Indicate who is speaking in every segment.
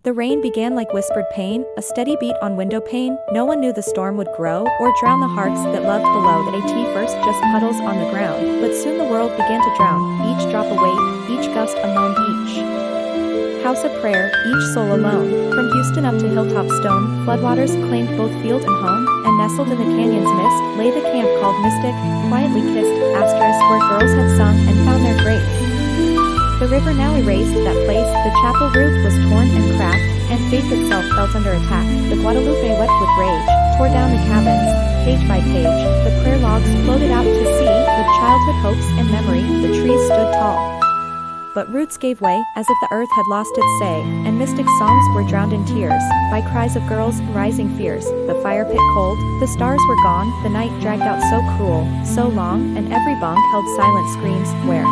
Speaker 1: The rain began like whispered pain, a steady beat on window pane. No one knew the storm would grow, or drown the hearts that loved below. The first just puddles on the ground, but soon the world began to drown. Each drop a weight, each gust a moan, each house a prayer, each soul alone. From Houston up to hilltop stone, floodwaters claimed both field and home, and nestled in the canyon's mist lay the camp called Mystic, quietly kissed, where girls had sung and found their graves. The river now erased that place, the chapel roof was torn and cracked, and faith itself felt under attack. The Guadalupe wept with rage, tore down the cabins, page by page. The prayer logs floated out to sea, with childhood hopes and memory. The trees stood tall, but roots gave way, as if the earth had lost its say, and mystic songs were drowned in tears, by cries of girls, rising fears. The fire pit cold, the stars were gone, the night dragged out so cruel, so long, and every bunk held silent screams, where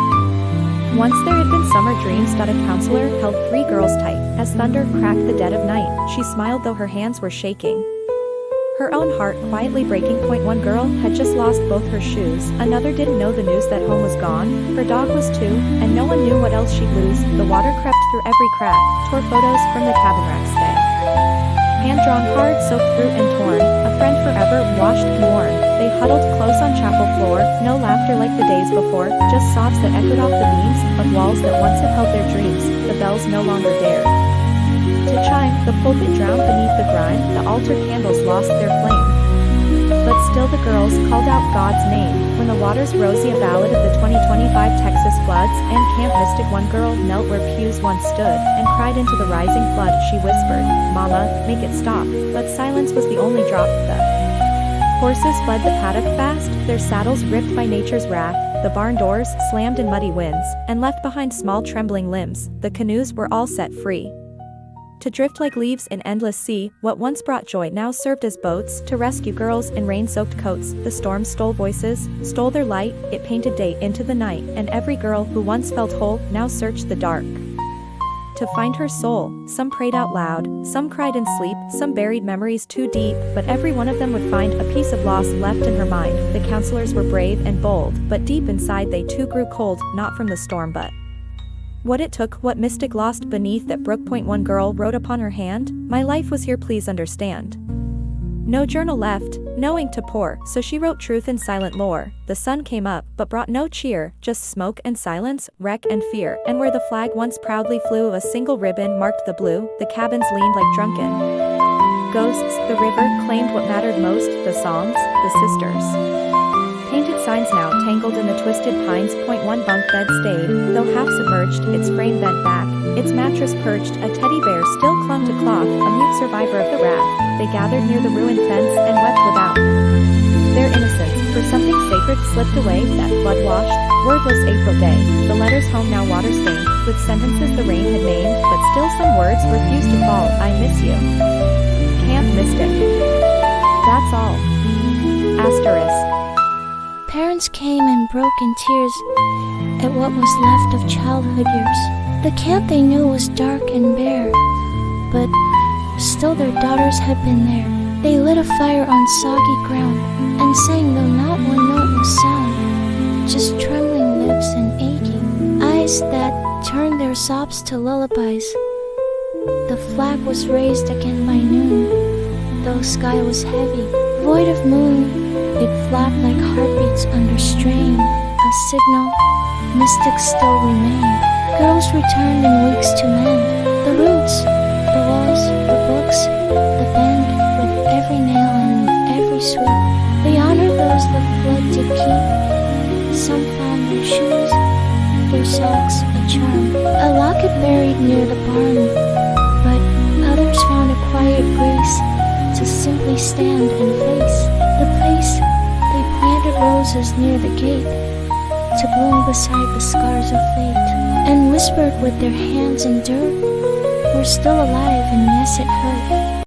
Speaker 1: once there had been summer dreams. A counselor held 3 girls tight, as thunder cracked the dead of night. She smiled though her hands were shaking, her own heart quietly breaking. One girl had just lost both her shoes, another didn't know the news that home was gone, her dog was too, and no one knew what else she'd lose. The water crept through every crack, tore photos from the cabin racks. Hand-drawn cards soaked through and torn, a friend forever, washed and worn. They huddled close on chapel floor, no laughter like the days before, just sobs that echoed off the beams of walls that once had held their dreams. The bells no longer dared to chime, the pulpit drowned beneath the grime, the altar candles lost their flame. But still the girls called out God's name, when the waters rose. A ballad of the 2025 Texas floods, and Camp Mystic. One girl knelt where pews once stood, and cried into the rising flood. She whispered, "Mama, make it stop," but silence was the only drop. The horses fled the paddock fast, their saddles ripped by nature's wrath. The barn doors slammed in muddy winds, and left behind small trembling limbs. The canoes were all set free to drift like leaves in endless sea. What once brought joy now served as boats to rescue girls in rain-soaked coats. The storm stole voices, stole their light, it painted day into the night, and every girl who once felt whole now searched the dark to find her soul. Some prayed out loud, some cried in sleep, some buried memories too deep, but every one of them would find a piece of loss left in her mind. The counselors were brave and bold, but deep inside they too grew cold, not from the storm but what it took, what Mystic lost beneath that brook. One girl wrote upon her hand, "My life was here, please understand." No journal left, no ink to pour, so she wrote truth in silent lore. The sun came up, but brought no cheer, just smoke and silence, wreck and fear. And where the flag once proudly flew, a single ribbon marked the blue. The cabins leaned like drunken ghosts. The river claimed what mattered most, the songs, the sisters. Painted signs now tangled in the twisted pines. One bunk bed stayed, though half submerged, its frame bent back, its mattress perched. A teddy bear still clung to cloth, a mute survivor of the wrath. They gathered near the ruined fence and wept without their innocence, for something sacred slipped away. That flood-washed, wordless April day. The letters home now water-stained, with sentences the rain had named, but still some words refused to fall. "I miss you, Camp Mystic." That's all. Asterisk.
Speaker 2: Parents came and broke in tears at what was left of childhood years. The camp they knew was dark and bare, but still their daughters had been there. They lit a fire on soggy ground and sang, though not one note was sound, just trembling lips and aching eyes that turned their sobs to lullabies. The flag was raised again by noon, though sky was heavy, void of moon. It flapped like heartbeats under strain, a signal. Mystic still remained. Girls returned in weeks to mend the roots, the walls, the books, the bend, with every nail and every sweep. They honored those the flood did keep. Some found their shoes, their socks, a charm, a locket buried near the barn, but others found a quiet grace to simply stand and face the place. They planted roses near the gate to bloom beside the scars of fate, and whispered with their hands in dirt, "We're still alive, and yes, it hurt."